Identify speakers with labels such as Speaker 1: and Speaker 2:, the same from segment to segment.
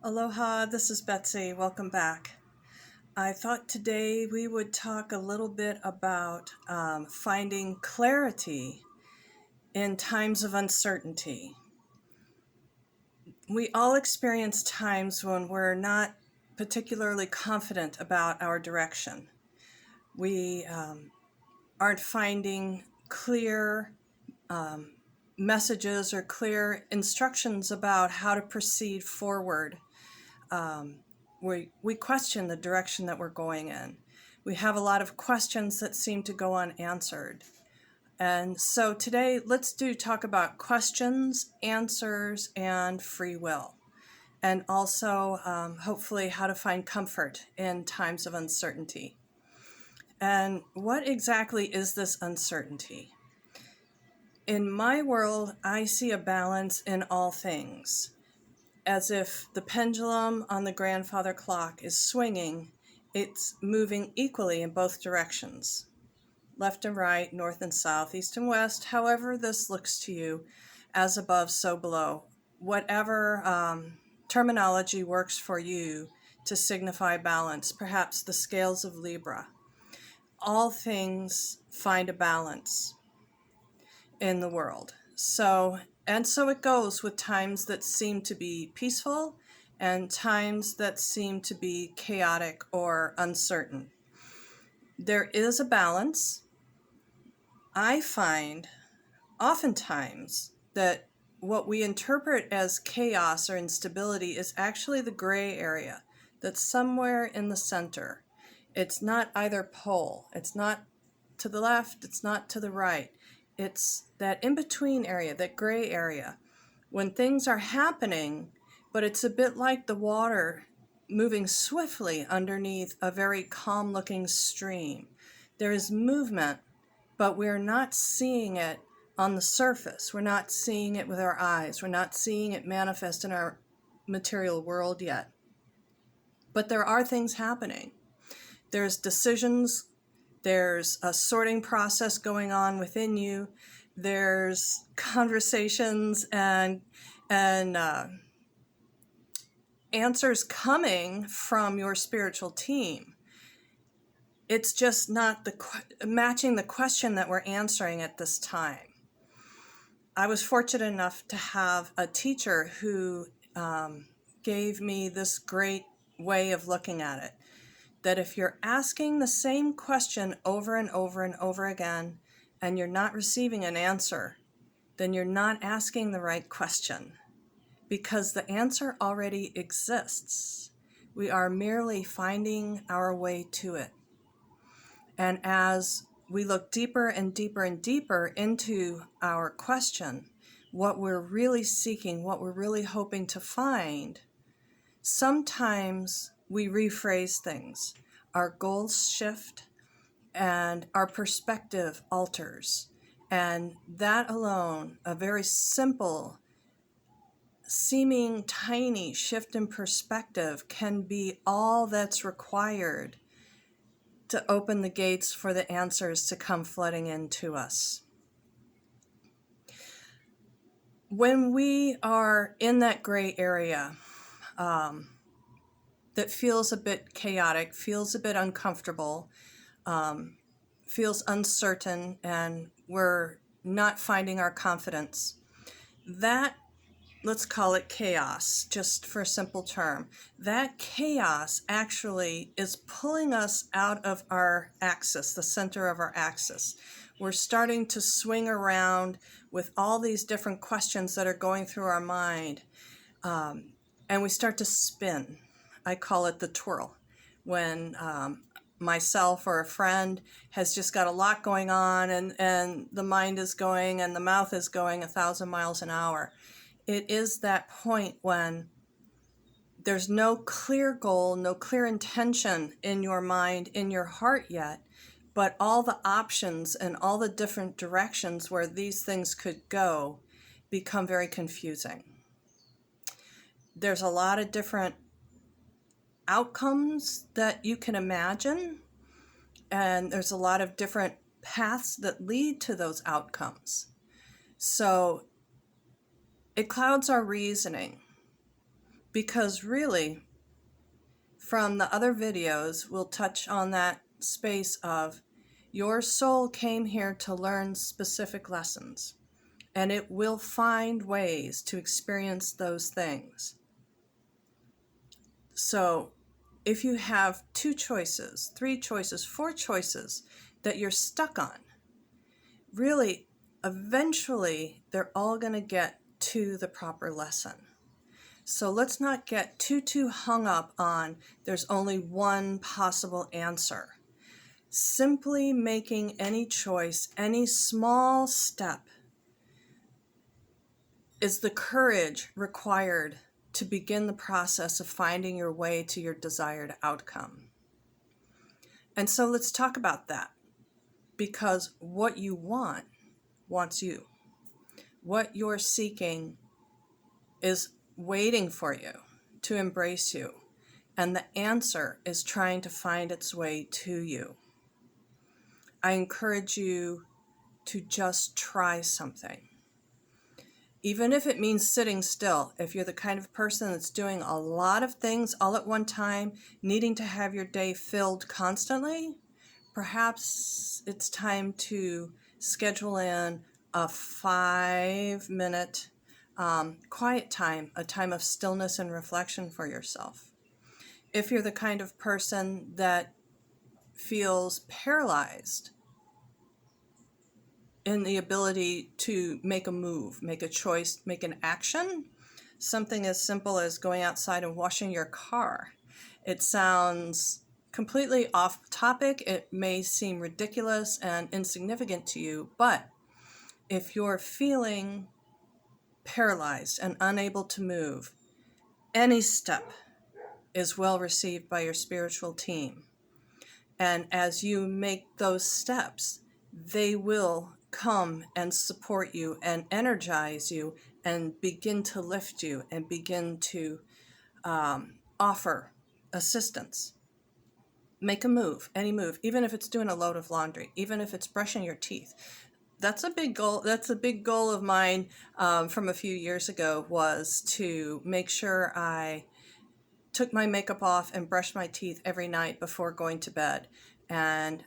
Speaker 1: Aloha, this is Betsy. Welcome back. I thought today we would talk a little bit about finding clarity in times of uncertainty. We all experience times when we're not particularly confident about our direction. We aren't finding clear messages or clear instructions about how to proceed forward. We question the direction that we're going in. We have a lot of questions that seem to go unanswered. And so today, let's talk about questions, answers, and free will. And also, hopefully, how to find comfort in times of uncertainty. And what exactly is this uncertainty? In my world, I see a balance in all things, as if the pendulum on the grandfather clock is swinging. It's moving equally in both directions, left and right, north and south, east and west, however this looks to you, as above, so below. Whatever terminology works for you to signify balance, perhaps the scales of Libra. All things find a balance in the world. So it goes with times that seem to be peaceful and times that seem to be chaotic or uncertain. There is a balance. I find oftentimes that what we interpret as chaos or instability is actually the gray area that's somewhere in the center. It's not either pole. It's not to the left. It's not to the right. It's that in-between area, that gray area, when things are happening, but it's a bit like the water moving swiftly underneath a very calm-looking stream. There is movement, but we're not seeing it on the surface. We're not seeing it with our eyes. We're not seeing it manifest in our material world yet. But there are things happening. There's decisions. There's a sorting process going on within you. There's conversations and answers coming from your spiritual team. It's just not matching the question that we're answering at this time. I was fortunate enough to have a teacher who gave me this great way of looking at it. That if you're asking the same question over and over and over again, and you're not receiving an answer, then you're not asking the right question, because the answer already exists. We are merely finding our way to it. And as we look deeper and deeper and deeper into our question, what we're really seeking, what we're really hoping to find, sometimes we rephrase things. Our goals shift and our perspective alters. And that alone, a very simple, seeming tiny shift in perspective, can be all that's required to open the gates for the answers to come flooding into us. When we are in that gray area, that feels a bit chaotic, feels a bit uncomfortable, feels uncertain, and we're not finding our confidence. That, let's call it chaos, just for a simple term. That chaos actually is pulling us out of our axis, the center of our axis. We're starting to swing around with all these different questions that are going through our mind, and we start to spin. I call it the twirl. When myself or a friend has just got a lot going on and the mind is going and the mouth is going 1,000 miles an hour. It is that point when there's no clear goal, no clear intention in your mind, in your heart yet, but all the options and all the different directions where these things could go become very confusing. There's a lot of different outcomes that you can imagine, and there's a lot of different paths that lead to those outcomes. So it clouds our reasoning. Because really, from the other videos, we'll touch on that space of your soul came here to learn specific lessons, and it will find ways to experience those things. So if you have 2 choices, 3 choices, 4 choices that you're stuck on, really, eventually, they're all going to get to the proper lesson. So let's not get too hung up on there's only one possible answer. Simply making any choice, any small step, is the courage required to begin the process of finding your way to your desired outcome. And so let's talk about that, because what you want wants you. What you're seeking is waiting for you to embrace you, and the answer is trying to find its way to you. I encourage you to just try something. Even if it means sitting still, if you're the kind of person that's doing a lot of things all at one time, needing to have your day filled constantly, perhaps it's time to schedule in a 5-minute quiet time, a time of stillness and reflection for yourself. If you're the kind of person that feels paralyzed in the ability to make a move, make a choice, make an action, something as simple as going outside and washing your car. It sounds completely off topic. It may seem ridiculous and insignificant to you, but if you're feeling paralyzed and unable to move, any step is well received by your spiritual team. And as you make those steps, they will come and support you and energize you and begin to lift you and begin to offer assistance. Make a move, any move, even if it's doing a load of laundry, even if it's brushing your teeth. That's a big goal. That's a big goal of mine from a few years ago, was to make sure I took my makeup off and brushed my teeth every night before going to bed. And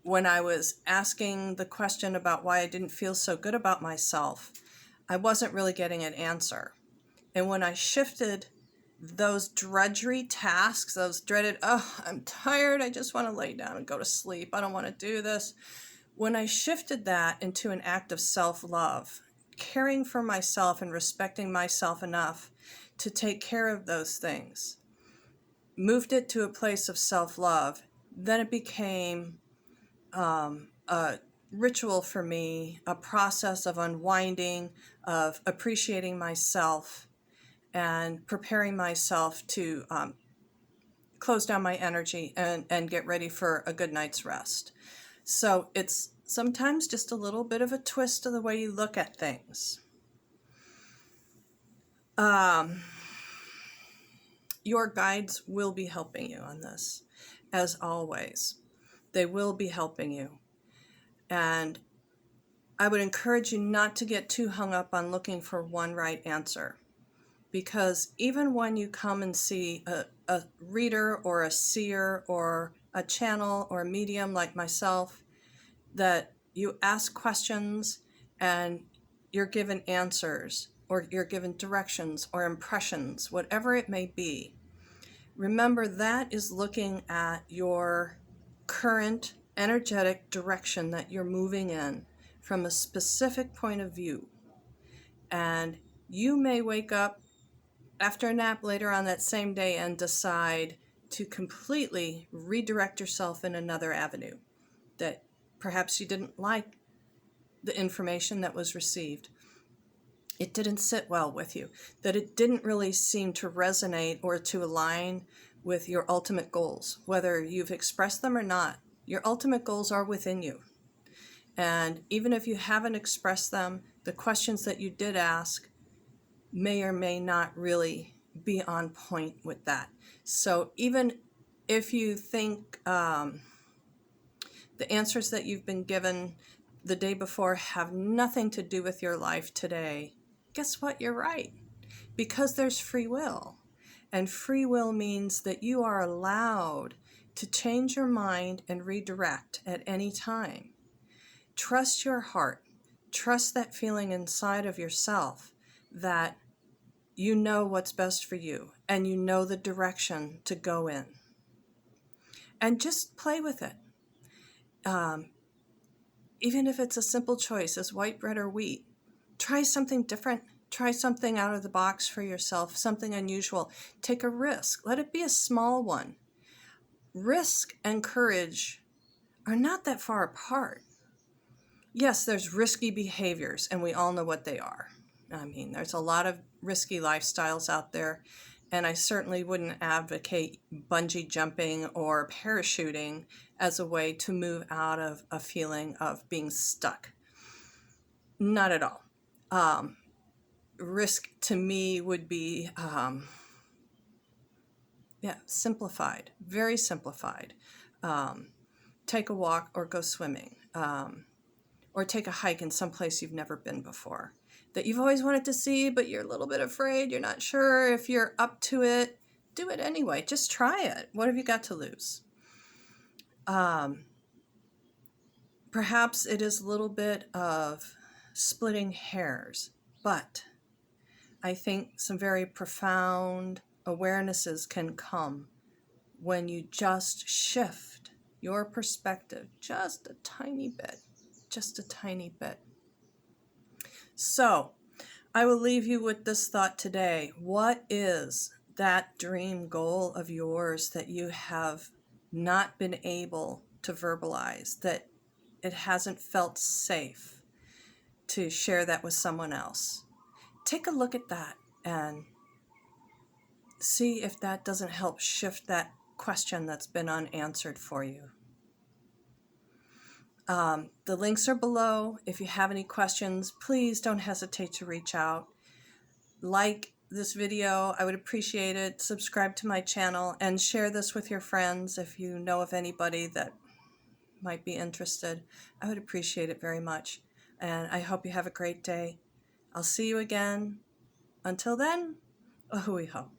Speaker 1: when I was asking the question about why I didn't feel so good about myself, I wasn't really getting an answer. And when I shifted those drudgery tasks, those dreaded, oh, I'm tired, I just want to lay down and go to sleep, I don't want to do this. When I shifted that into an act of self-love, caring for myself and respecting myself enough to take care of those things, moved it to a place of self-love, then it became a ritual for me, a process of unwinding, of appreciating myself and preparing myself to close down my energy and get ready for a good night's rest. So it's sometimes just a little bit of a twist of the way you look at things. Your guides will be helping you on this, as always. They will be helping you. And I would encourage you not to get too hung up on looking for one right answer. Because even when you come and see a reader or a seer or a channel or a medium like myself, that you ask questions and you're given answers, or you're given directions or impressions, whatever it may be, remember that is looking at your current energetic direction that you're moving in from a specific point of view. And you may wake up after a nap later on that same day and decide to completely redirect yourself in another avenue, that perhaps you didn't like the information that was received. It didn't sit well with you, that it didn't really seem to resonate or to align with your ultimate goals. Whether you've expressed them or not, your ultimate goals are within you. And even if you haven't expressed them, the questions that you did ask may or may not really be on point with that. So even if you think the answers that you've been given the day before have nothing to do with your life today, guess what? You're right. because there's free will. And free will means that you are allowed to change your mind and redirect at any time. Trust your heart. Trust that feeling inside of yourself that you know what's best for you and you know the direction to go in. And just play with it. Even if it's a simple choice as white bread or wheat, try something different. Try something out of the box for yourself, something unusual. Take a risk. Let it be a small one. Risk and courage are not that far apart. Yes, there's risky behaviors, and we all know what they are. I mean, there's a lot of risky lifestyles out there, and I certainly wouldn't advocate bungee jumping or parachuting as a way to move out of a feeling of being stuck. Not at all. Risk to me would be, simplified, very simplified. Take a walk or go swimming. Or take a hike in some place you've never been before, that you've always wanted to see, but you're a little bit afraid, you're not sure if you're up to it. Do it anyway. Just try it. What have you got to lose? Perhaps it is a little bit of splitting hairs, but I think some very profound awarenesses can come when you just shift your perspective just a tiny bit. Just a tiny bit. So, I will leave you with this thought today. What is that dream goal of yours that you have not been able to verbalize, that it hasn't felt safe to share that with someone else? Take a look at that and see if that doesn't help shift that question that's been unanswered for you. The links are below. If you have any questions, please don't hesitate to reach out. Like this video, I would appreciate it. Subscribe to my channel and share this with your friends if you know of anybody that might be interested. I would appreciate it very much. And I hope you have a great day. I'll see you again. Until then, ahui ho.